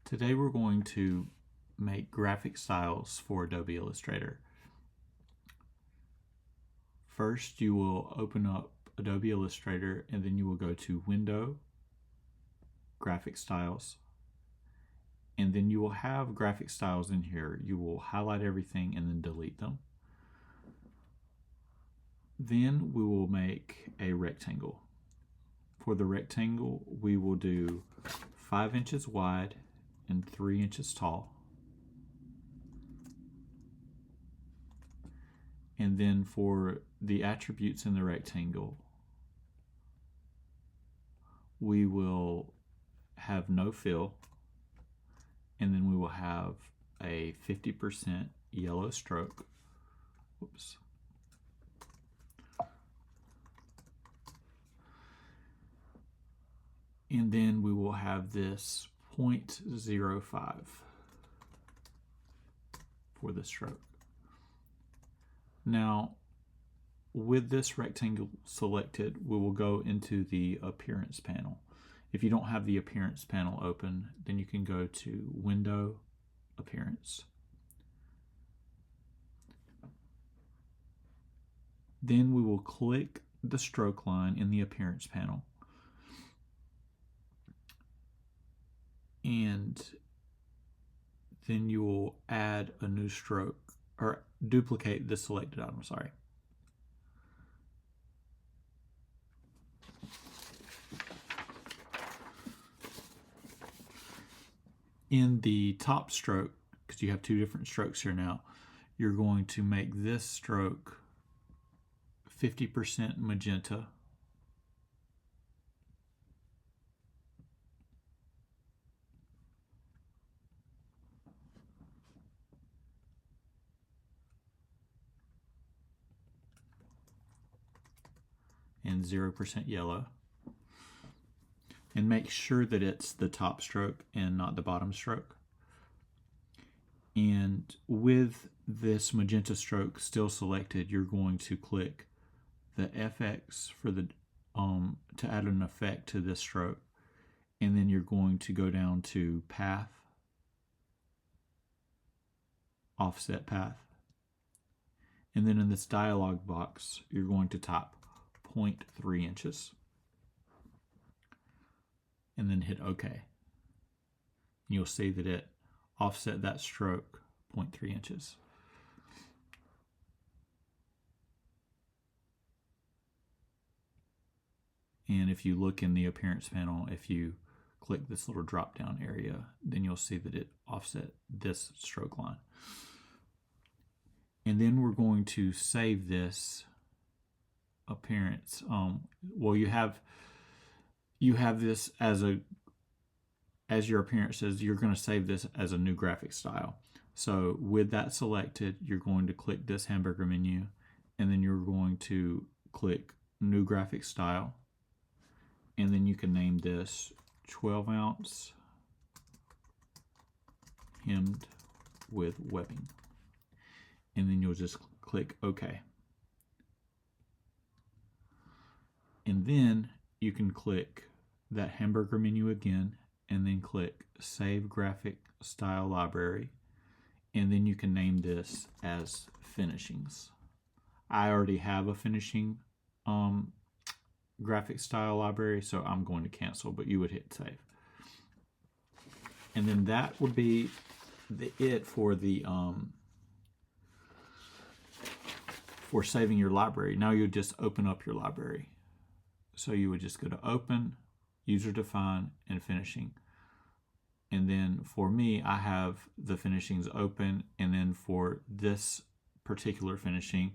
Today we're going to make graphic styles for Adobe Illustrator. First, you will open up Adobe Illustrator and then you will go to Window, Graphic Styles, and then you will have graphic styles in here. You will highlight everything and then delete them. Then we will make a rectangle. For the rectangle, we will do 5 inches wide and 3 inches tall. And then for the attributes in the rectangle, we will have no fill, and then we will have a 50% yellow stroke. Whoops. And then we will have this 0.05 for the stroke. Now, with this rectangle selected, we will go into the Appearance panel. If you don't have the Appearance panel open, then you can go to Window, Appearance. Then we will click the stroke line in the Appearance panel. And then you will add a new stroke, or duplicate the selected item, sorry. In the top stroke, because you have two different strokes here now, you're going to make this stroke 50% magenta, and 0% yellow, and make sure that it's the top stroke and not the bottom stroke. And with this magenta stroke still selected, you're going to click the FX for the to add an effect to this stroke, and then you're going to go down to Path, Offset Path, and then in this dialog box you're going to type 0.3 inches and then hit OK. And you'll see that it offset that stroke 0.3 inches. And if you look in the Appearance panel, if you click this little drop down area, then you'll see that it offset this stroke line. And then we're going to save this appearance. Well, you have this as your appearance says, you're going to save this as a new graphic style. So with that selected, you're going to click this hamburger menu, and then you're going to click New Graphic Style, and then you can name this 12-ounce hemmed with webbing, and then you'll just click OK. And then you can click that hamburger menu again, and then click Save Graphic Style Library, and then you can name this as Finishings. I already have a finishing graphic style library, so I'm going to cancel, but you would hit save. And then that would be it for the for saving your library. Now you just open up your library. So you would just go to Open, User Define, and Finishing. And then for me, I have the finishings open, and then for this particular finishing,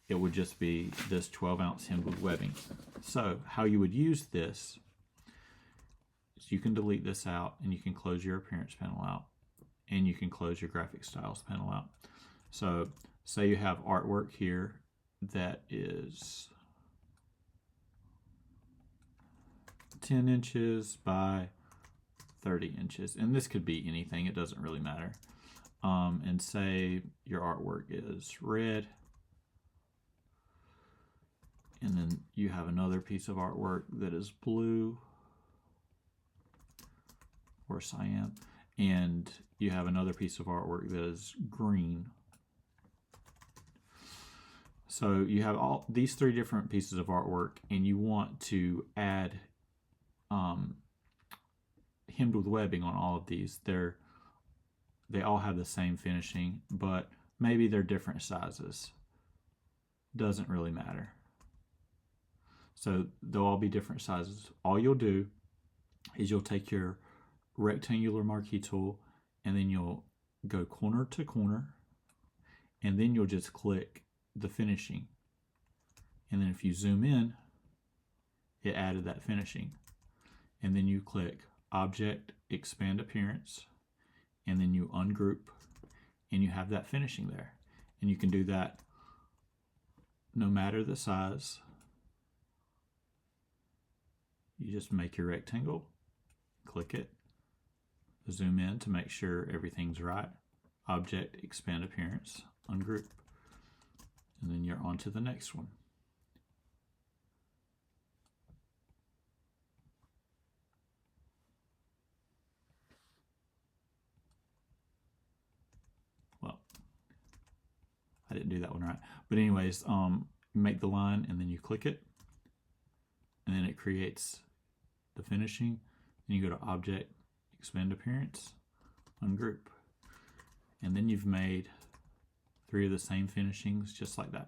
it would just be this 12-ounce hemmed with webbing. So how you would use this is you can delete this out, and you can close your Appearance panel out, and you can close your Graphic Styles panel out. So say you have artwork here that is 10 inches by 30 inches, and this could be anything, it doesn't really matter. And say your artwork is red, and then you have another piece of artwork that is blue or cyan, and you have another piece of artwork that is green. So you have all these three different pieces of artwork, and you want to add hemmed with webbing on all of these. They all have the same finishing, but maybe they're different sizes. Doesn't really matter. So they'll all be different sizes. All you'll do is you'll take your rectangular marquee tool, and then you'll go corner to corner, and then you'll just click the finishing. And then if you zoom in, it added that finishing. And then you click Object, Expand Appearance, and then you ungroup, and you have that finishing there. And you can do that no matter the size. You just make your rectangle, click it, zoom in to make sure everything's right, Object, Expand Appearance, ungroup, and then you're on to the next one. Well, I didn't do that one right. But anyways, make the line and then you click it, and then it creates the finishing. Then you go to Object, Expand Appearance, ungroup, and then you've made three of the same finishings just like that.